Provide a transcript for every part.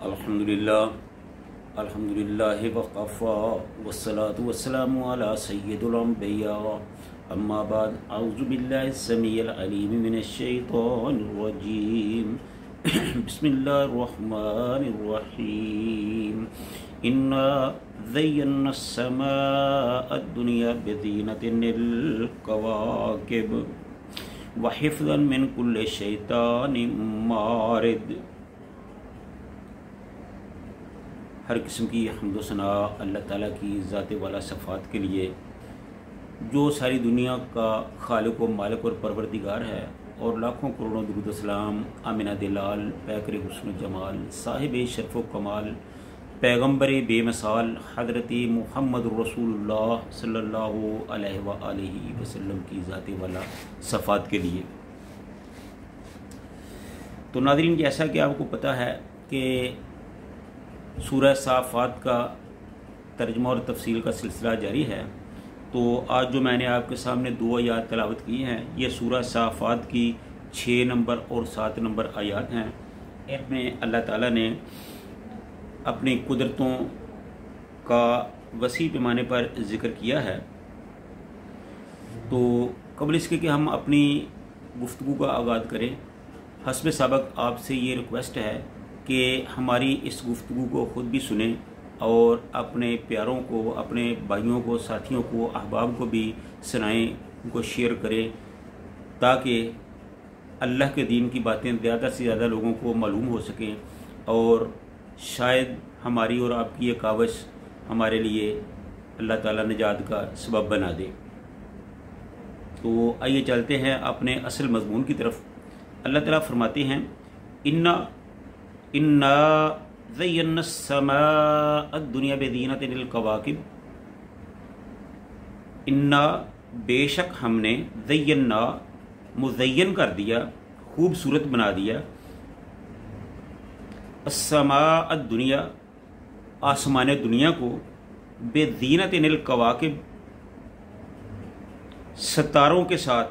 अल्हम्दुलिल्लाह वक़फ़ा वस्सलातु वस्सलामु अला सय्यिदिल अंबिया अम्मा बाद अऊज़ु बिल्लाहि समीइल अलीम मिनश शैतानिर रजीम बिस्मिल्लाहिर रहमानिर रहीम इन्ना ज़य्यन्ना समाअद दुनिया बिज़ीनतिल कवाकिब व हिफ़्ज़न मिन कुल्लि शैतानिन मारिद। हर किस्म की हम्द व सना अल्लाह ताला की ज़ात वाला सफ़ात के लिए जो सारी दुनिया का खालिक व मालिक और परवरदिगार है, और लाखों करोड़ों दुरूद सलाम आमिना दिलाल पैकर हुस्न जमाल साहिब शरफ़ व कमाल पैगम्बर बेमिसाल हज़रत मुहम्मद रसूलुल्लाह सल्लल्लाहु अलैहि वसल्लम की ज़ात वाला सफ़ात के लिए। तो नाज़रीन, जैसा कि आपको पता है कि सूरह साफ़ात का तर्जुमा और तफसील का सिलसिला जारी है, तो आज जो मैंने आपके सामने 2 आयात तलावत की हैं, ये सूरह साफ़ात की 6 नंबर और 7 नंबर आयात हैं। इनमें अल्लाह ताला ने अपनी कुदरतों का वसी पैमाने पर ज़िक्र किया है। तो कबल इसके कि हम अपनी गुफ्तगू का आगाज़ करें, हस्ब सबक आपसे ये रिक्वेस्ट है कि हमारी इस गुफ्तगू को ख़ुद भी सुने और अपने प्यारों को, अपने भाइयों को, साथियों को, अहबाब को भी सुनाएं, उनको शेयर करें, ताकि अल्लाह के दीन की बातें ज़्यादा से ज़्यादा लोगों को मालूम हो सकें और शायद हमारी और आपकी ये कावश हमारे लिए अल्लाह ताला निजात का सबब बना दे। तो आइए चलते हैं अपने असल मज़मून की तरफ। अल्लाह ताला फरमाते हैं, इन्ना ज़य्यन्ना समाअद दुनिया बिज़ीनतिल कवाकिब। इन्ना बेशक हमने, ज़य्यन्ना मुज़य्यन कर दिया, खूबसूरत बना दिया, अस्समाअद दुनिया आसमान दुनिया को, बिज़ीनतिल कवाकिब सितारों के साथ,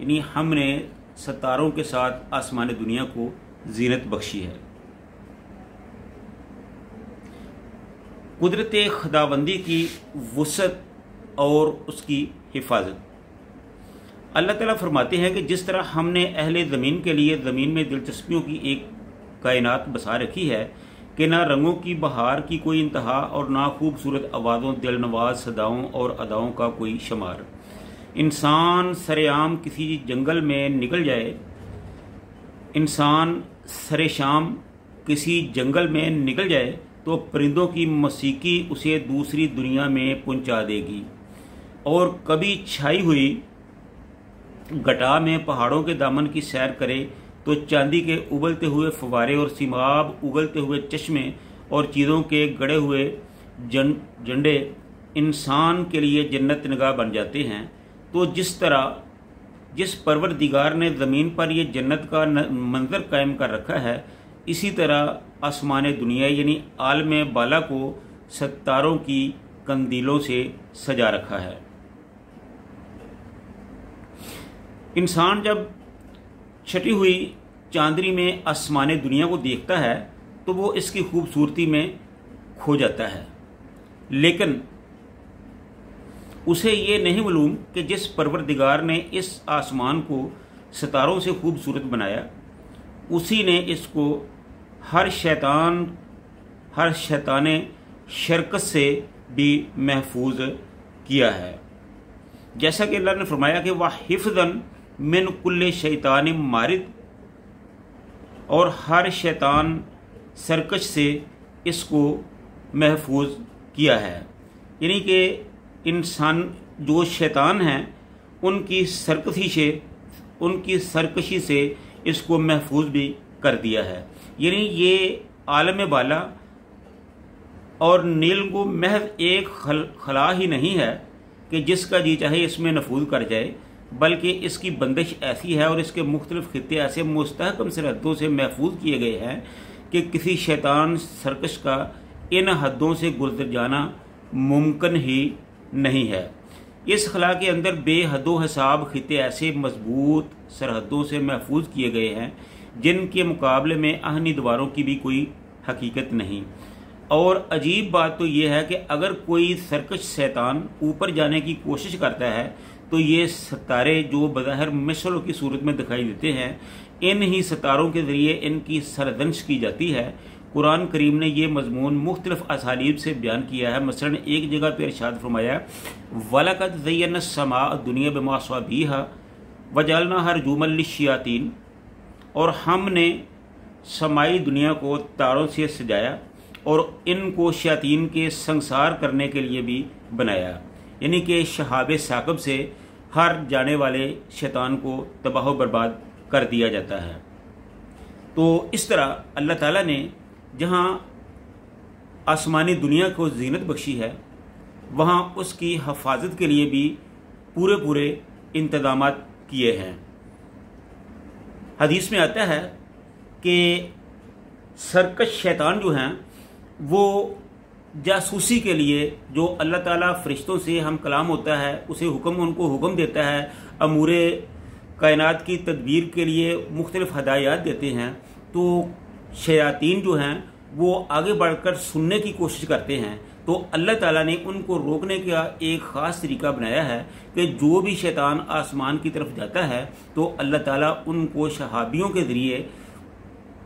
यानी हमने सितारों के साथ आसमान दुनिया को जीनत बख्शी है। कुदरत खुदाबंदी की वुसअत और उसकी हिफाजत। अल्लाह ताला फरमाते हैं कि जिस तरह हमने अहले ज़मीन के लिए ज़मीन में दिलचस्पियों की एक कायनात बसा रखी है कि ना रंगों की बहार की कोई इंतहा और ना खूबसूरत आवाज़ों, दिलनवाज सदाओं और अदाओं का कोई शुमार। इंसान सरेआम किसी जंगल में निकल जाए, इंसान सरेशाम किसी जंगल में निकल जाए तो परिंदों की मौसीकी उसे दूसरी दुनिया में पहुंचा देगी। और कभी छाई हुई घटा में पहाड़ों के दामन की सैर करे तो चांदी के उबलते हुए फवारे और सिमाब उगलते हुए चश्मे और चीज़ों के गड़े हुए झंडे इंसान के लिए जन्नत निगाह बन जाते हैं। तो जिस तरह जिस परवरदिगार ने ज़मीन पर यह जन्नत का मंजर कायम कर रखा है, इसी तरह आसमान दुनिया यानी आलम बाला को सितारों की कंदीलों से सजा रखा है। इंसान जब छटी हुई चांदनी में आसमान दुनिया को देखता है तो वो इसकी खूबसूरती में खो जाता है, लेकिन उसे ये नहीं मालूम कि जिस परवरदिगार ने इस आसमान को सितारों से खूबसूरत बनाया, उसी ने इसको हर शैताने शरकत से भी महफूज किया है। जैसा कि अल्लाह ने फरमाया कि वह हिफ़्ज़न मिन कुल्ले शैतान मारिद, और हर शैतान सरकश से इसको महफूज किया है। यानी कि इंसान जो शैतान हैं उनकी सरकशी से इसको महफूज भी कर दिया है। यानी ये आलम बाला और नीलगो महज एक खला ही नहीं है कि जिसका जी चाहे इसमें नफूज कर जाए, बल्कि इसकी बंदिश ऐसी है और इसके मुख्तलिफ खित्ते ऐसे मुस्तहकम सरहदों से महफूज किए गए हैं कि किसी शैतान सरकश का इन हदों से गुजर जाना मुमकिन ही नहीं है। इस खला के अंदर बेहदो हिसाब खित्ते ऐसे मजबूत सरहदों से महफूज किए गए हैं जिनके मुकाबले में आहनी दीवारों की भी कोई हकीकत नहीं। और अजीब बात तो ये है कि अगर कोई सरकश शैतान ऊपर जाने की कोशिश करता है तो ये सितारे जो बज़ाहिर मिसलों की सूरत में दिखाई देते हैं, इन ही सितारों के ज़रिए इनकी सरदंश की जाती है। कुरान करीम ने यह मजमून मुख्तलिफ असालीब से बयान किया है। मसलन एक जगह पर इरशाद फरमाया, वलक़द ज़य्यना समा दुनिया बिमासाबीहा वजअलनाहा रुजूमन लिश्शयातीन, और हमने समाई दुनिया को तारों से सजाया और इनको शयातीन के संसार करने के लिए भी बनाया, यानी कि शहाब साकब से हर जाने वाले शैतान को तबाह बर्बाद कर दिया जाता है। तो इस तरह अल्लाह ताला ने जहाँ आसमानी दुनिया को जीनत बख्शी है, वहाँ उसकी हफाजत के लिए भी पूरे पूरे इंतजाम किए हैं। हदीस में आता है कि सरकश शैतान जो हैं वो जासूसी के लिए, जो अल्लाह ताला फरिश्तों से हम कलाम होता है उसे उनको हुक्म देता है, अमूरे कायनात की तदबीर के लिए मुख्तलिफ हदायत देते हैं, तो शयातीन जो हैं वो आगे बढ़कर सुनने की कोशिश करते हैं। तो अल्लाह ताला ने उनको रोकने का एक ख़ास तरीका बनाया है कि जो भी शैतान आसमान की तरफ जाता है तो अल्लाह ताला उनको शहाबियों के ज़रिए,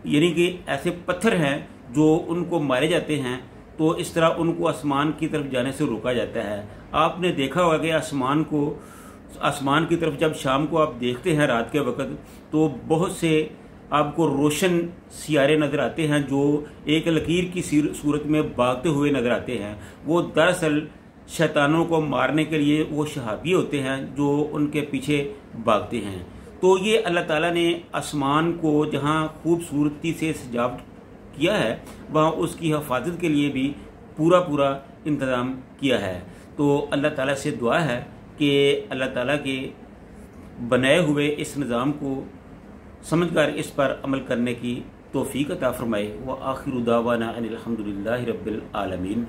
यानी कि ऐसे पत्थर हैं जो उनको मारे जाते हैं, तो इस तरह उनको आसमान की तरफ जाने से रोका जाता है। आपने देखा होगा कि आसमान की तरफ जब शाम को आप देखते हैं रात के वक़्त, तो बहुत से आपको रोशन सियारे नज़र आते हैं जो एक लकीर की सूरत में भागते हुए नज़र आते हैं। वो दरअसल शैतानों को मारने के लिए वो शहाबी होते हैं जो उनके पीछे भागते हैं। तो ये अल्लाह ताला ने आसमान को जहाँ खूबसूरती से सजावट किया है, वहाँ उसकी हिफाजत के लिए भी पूरा पूरा इंतज़ाम किया है। तो अल्लाह ताला से दुआ है कि अल्लाह ताला के बनाए हुए इस निज़ाम को समझकर इस पर अमल करने की तौफीक अता फरमाए। व आखिरु दावाना अनिल हम्दुलिल्लाहि रब्बिल आलमीन।